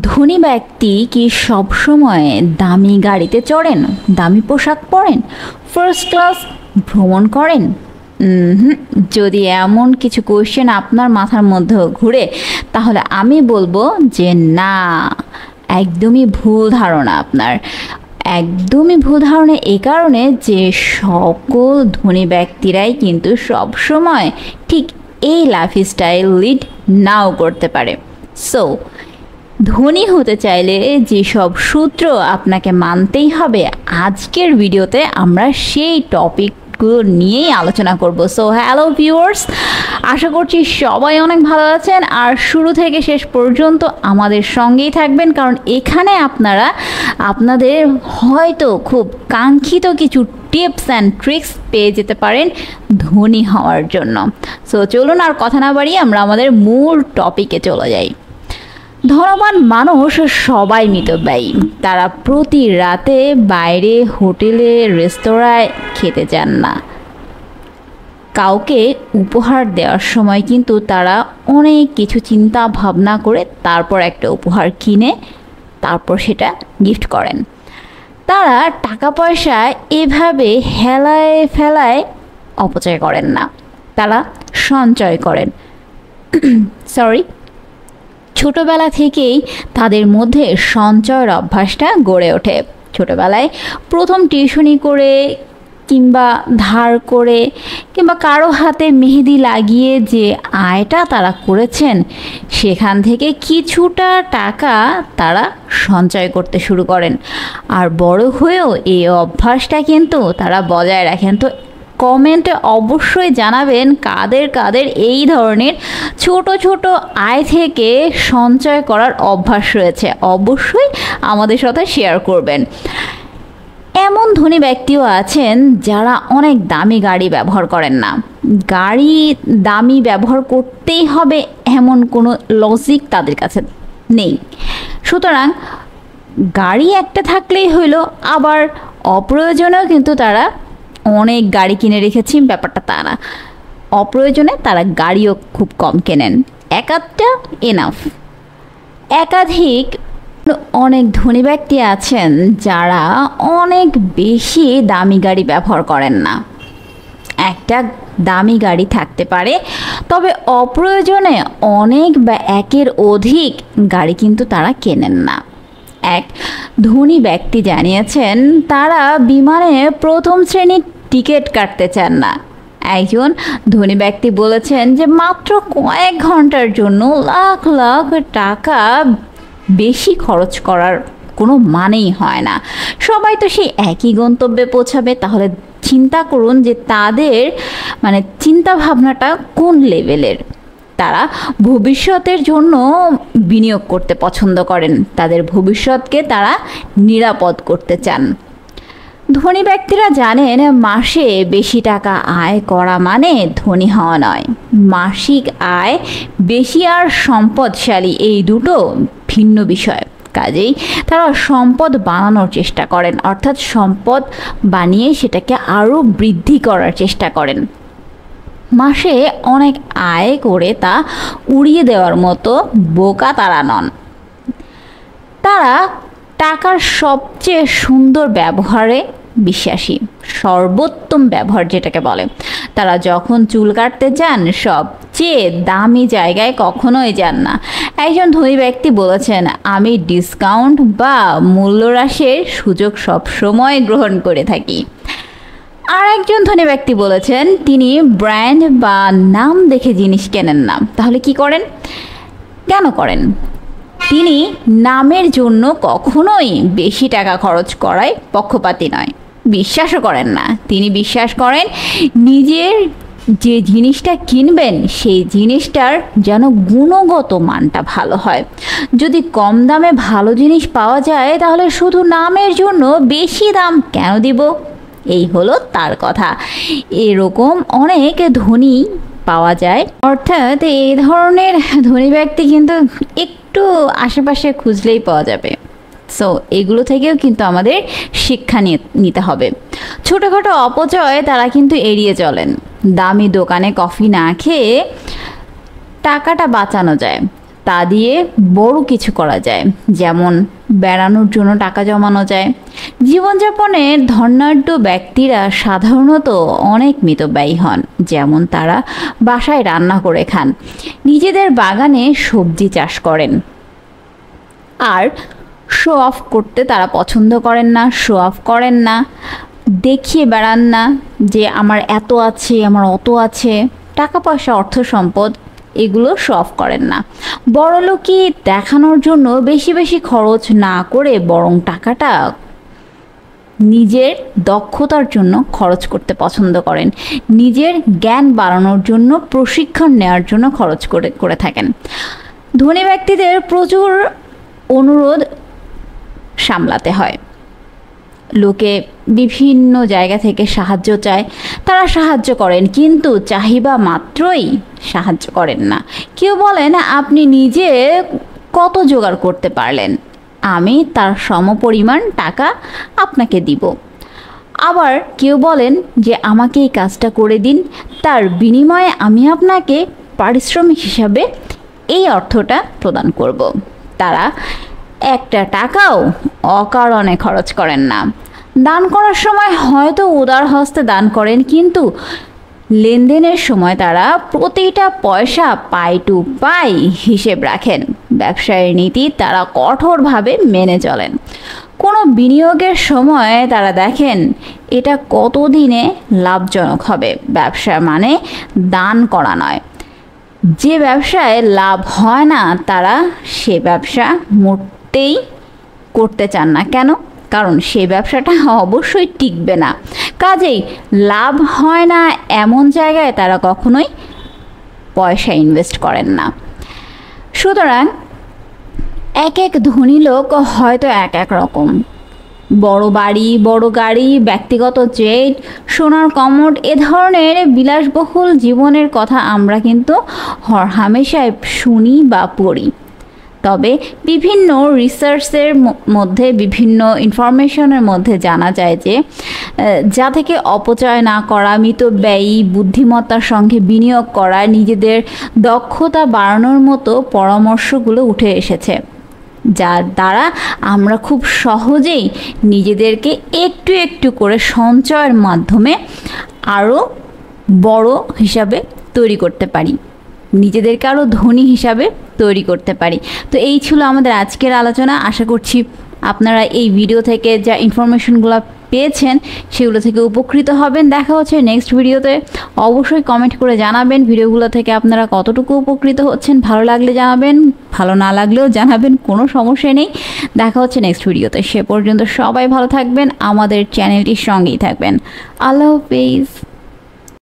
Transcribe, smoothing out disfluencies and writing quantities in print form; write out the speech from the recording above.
ধনী ব্যক্তি কি সবসময় দামি গাড়িতে চড়েন, দামি পোশাক পরেন, ফার্স্ট ক্লাস ভ্রমণ করেন? যদি এমন কিছু কোয়েশ্চেন আপনার মাথার মধ্যে ঘুরে, তাহলে আমি বলবো যে না, একদমই ভুল ধারণা আপনার। একদমই ভুল ধারণা এই কারণে যে সকল ধনী ব্যক্তিরাই কিন্তু সবসময় ঠিক এই লাইফস্টাইল লিড নাও করতে পারে। সো ধনী হতে চাইলে যেসব সূত্র আপনাকে মানতেই হবে, আজকের ভিডিওতে আমরা সেই টপিকগুলো নিয়েই আলোচনা করব। সো হ্যালো ভিউয়ার্স, আশা করছি সবাই অনেক ভালো আছেন আর শুরু থেকে শেষ পর্যন্ত আমাদের সঙ্গেই থাকবেন, কারণ এখানে আপনারা আপনাদের হয়তো খুব কাঙ্ক্ষিত কিছু টিপস অ্যান্ড ট্রিক্স পেয়ে যেতে পারেন ধনী হওয়ার জন্য। সো চলুন আর কথা না বাড়িয়ে আমরা আমাদের মূল টপিকে চলে যাই। ধনবান মানুষ সবাই মিতব্যয়ী। তারা প্রতি রাতে বাইরে হোটেলে রেস্তোরাঁয় খেতে যান না। কাউকে উপহার দেওয়ার সময় কিন্তু তারা অনেক কিছু চিন্তা ভাবনা করে তারপর একটা উপহার কিনে তারপর সেটা গিফট করেন। তারা টাকা পয়সা এভাবে হেলায় ফেলায় অপচয় করেন না, তারা সঞ্চয় করেন। ছোটবেলা থেকেই তাদের মধ্যে সঞ্চয়ের অভ্যাসটা গড়ে ওঠে। ছোটবেলায় প্রথম টিউশনি করে কিংবা ধার করে কিংবা কারো হাতে মেহেদি লাগিয়ে যে আয়টা তারা করেছেন, সেখান থেকে কিছুটা টাকা তারা সঞ্চয় করতে শুরু করেন। আর বড় হয়েও এই অভ্যাসটা কিন্তু তারা বজায় রাখেন। তো কমেন্টে অবশ্যই জানাবেন কাদের কাদের এই ধরনের ছোট ছোট আয় থেকে সঞ্চয় করার অভ্যাস রয়েছে। অবশ্যই আমাদের সাথে শেয়ার করবেন। এমন ধনী ব্যক্তিও আছেন যারা অনেক দামি গাড়ি ব্যবহার করেন না। গাড়ি দামি ব্যবহার করতেই হবে এমন কোনো লজিক তাদের কাছে নেই। সুতরাং গাড়ি একটা থাকলেই হইল, আবার অপ্রয়োজনেও কিন্তু তারা অনেক গাড়ি কিনে রেখেছি ব্যাপারটা তা না। অপ্রয়োজনে তারা গাড়িও খুব কম কেনেন, এক আধটা এনাফ। একাধিক অনেক ধনী ব্যক্তি আছেন যারা অনেক বেশি দামি গাড়ি ব্যবহার করেন না। একটা দামি গাড়ি থাকতে পারে, তবে অপ্রয়োজনে অনেক বা একের অধিক গাড়ি কিন্তু তারা কেনেন না। এক ধনী ব্যক্তি জানিয়েছেন তারা বিমানে প্রথম শ্রেণীর টিকিট কাটতে চান না। একজন ধনী ব্যক্তি বলেছেন যে মাত্র কয়েক ঘন্টার জন্য লাখ লাখ টাকা বেশি খরচ করার কোনো মানেই হয় না। সবাই তো সেই একই গন্তব্যে পৌঁছাবে। তাহলে চিন্তা করুন যে তাদের চিন্তা ভাবনাটা কোন লেভেলের। তারা ভবিষ্যতের জন্য বিনিয়োগ করতে পছন্দ করেন, তাদের ভবিষ্যৎকে তারা নিরাপদ করতে চান। ধনী ব্যক্তিরা জানেন মাসে বেশি টাকা আয় করা মানে ধনী হওয়া নয়। মাসিক আয় বেশি আর সম্পদশালী এই দুটো ভিন্ন বিষয়। কাজেই তারা সম্পদ বানানোর চেষ্টা করেন, অর্থাৎ সম্পদ বানিয়ে সেটাকে আরও বৃদ্ধি করার চেষ্টা করেন। মাসে অনেক আয় করে তা উড়িয়ে দেওয়ার মতো বোকা তারা নন। তারা টাকার সবচেয়ে সুন্দর ব্যবহারে বিশ্বাসী, সর্বোত্তম ব্যবহার যেটাকে বলে। তারা যখন চুল কাটতে যান সবচেয়ে দামি জায়গায় কখনোই যান না। একজন ধনী ব্যক্তি বলেছেন, আমি ডিসকাউন্ট বা মূল্যহ্রাসের সুযোগ সবসময় গ্রহণ করে থাকি। আর একজন ধনী ব্যক্তি বলেছেন তিনি ব্র্যান্ড বা নাম দেখে জিনিস কেনেন না। তাহলে কি করেন, কেন করেন? তিনি নামের জন্য কখনোই বেশি টাকা খরচ করায় পক্ষপাতী নয়, বিশ্বাসও করেন না। তিনি বিশ্বাস করেন নিজের যে জিনিসটা কিনবেন সেই জিনিসটার যেন গুণগত মানটা ভালো হয়। যদি কম দামে ভালো জিনিস পাওয়া যায় তাহলে শুধু নামের জন্য বেশি দাম কেন দিব? এই হলো তার কথা। এরকম অনেক ধনী পাওয়া যায়। অর্থাৎ এই ধরনের ধনী ব্যক্তি কিন্তু একটু আশেপাশে খুঁজলেই পাওয়া যাবে। সো এগুলো থেকেও কিন্তু আমাদের শিক্ষা নিতে হবে। ছোটোখাটো অপচয় তারা কিন্তু এড়িয়ে চলেন। দামি দোকানে কফি না খেয়ে টাকাটা বাঁচানো যায়। তা দিয়ে বড় কিছু করা যায়, যেমন বেড়ানোর জন্য টাকা জমানো যায়। জীবনযাপনে ধনাঢ্য ব্যক্তিরা সাধারণত অনেক মিতব্যয়ী হন, যেমন তারা বাসায় রান্না করে খান, নিজেদের বাগানে সবজি চাষ করেন। আর শো অফ করতে তারা পছন্দ করেন না, শো অফ করেন না, দেখিয়ে বেড়ান না যে আমার এত আছে, আমার অত আছে। টাকা পয়সা, অর্থ সম্পদ এগুলো শো অফ করেন না। বড়লোকি দেখানোর জন্য বেশি বেশি খরচ না করে বরং টাকাটা নিজের দক্ষতার জন্য খরচ করতে পছন্দ করেন, নিজের জ্ঞান বাড়ানোর জন্য, প্রশিক্ষণ নেওয়ার জন্য খরচ করে থাকেন। ধনী ব্যক্তিদের প্রচুর অনুরোধ সামলাতে হয়, লোকে বিভিন্ন জায়গা থেকে সাহায্য চায়, তারা সাহায্য করেন কিন্তু চাহিদা মাত্রই সাহায্য করেন না। কেউ বলেন আপনি নিজে কত জোগাড় করতে পারলেন, আমি তার সমপরিমাণ টাকা আপনাকে দিব। আবার কেউ বলেন যে আমাকে এই কাজটা করে দিন, তার বিনিময়ে আমি আপনাকে পারিশ্রমিক হিসাবে এই অর্থটা প্রদান করব। তারা একটা টাকাও অকারণে খরচ করেন না। দান করার সময় হয়তো উদার হস্তে দান করেন, কিন্তু লেনদেনের সময় তারা প্রতিটা পয়সা পাই টু পাই হিসেব রাখেন। ব্যবসায়ের নীতি তারা কঠোরভাবে মেনে চলেন। কোনো বিনিয়োগের সময় তারা দেখেন এটা কতদিনে লাভজনক হবে। ব্যবসা মানে দান করা নয়। যে ব্যবসায় লাভ হয় না তারা সে ব্যবসা মোটেই করতে চান না। কেন? কারণ সেই ব্যবসাটা অবশ্যই টিকবে না। কাজেই লাভ হয় না এমন জায়গায় তারা কখনোই পয়সা ইনভেস্ট করেন না। সুতরাং এক এক ধনী লোক হয়তো এক এক রকম। বড় বাড়ি, বড় গাড়ি, ব্যক্তিগত জেট, সোনার কমোড, এ ধরনের বিলাসবহুল জীবনের কথা আমরা কিন্তু হামেশাই শুনি বা পড়ি। তবে বিভিন্ন রিসার্চের মধ্যে, বিভিন্ন ইনফরমেশনের মধ্যে জানা যায় যে যা থেকে অপচয় না করা, মিতব্যয়ী, বুদ্ধিমত্তার সঙ্গে বিনিয়োগ করা, নিজেদের দক্ষতা বাড়ানোর মতো পরামর্শগুলো উঠে এসেছে, যার দ্বারা আমরা খুব সহজেই নিজেদেরকে একটু একটু করে সঞ্চয়ের মাধ্যমে আরও বড় হিসাবে তৈরি করতে পারি, নিজেদেরকে আরও ধনী হিসাবে তৈরি করতে পারি। তো এই ছিল আমাদের আজকের আলোচনা। আশা করছি আপনারা এই ভিডিও থেকে যা ইনফরমেশনগুলো পেয়েছেন সেগুলো থেকে উপকৃত হবেন। দেখা হচ্ছে নেক্সট ভিডিওতে। অবশ্যই কমেন্ট করে জানাবেন ভিডিওগুলো থেকে আপনারা কতটুকু উপকৃত হচ্ছেন। ভালো লাগলে জানাবেন, ভালো না লাগলেও জানাবেন, কোনো সমস্যা নেই। দেখা হচ্ছে নেক্সট ভিডিওতে। সে পর্যন্ত সবাই ভালো থাকবেন, আমাদের চ্যানেলটির সঙ্গেই থাকবেন। আল্লাহ হাফেজ।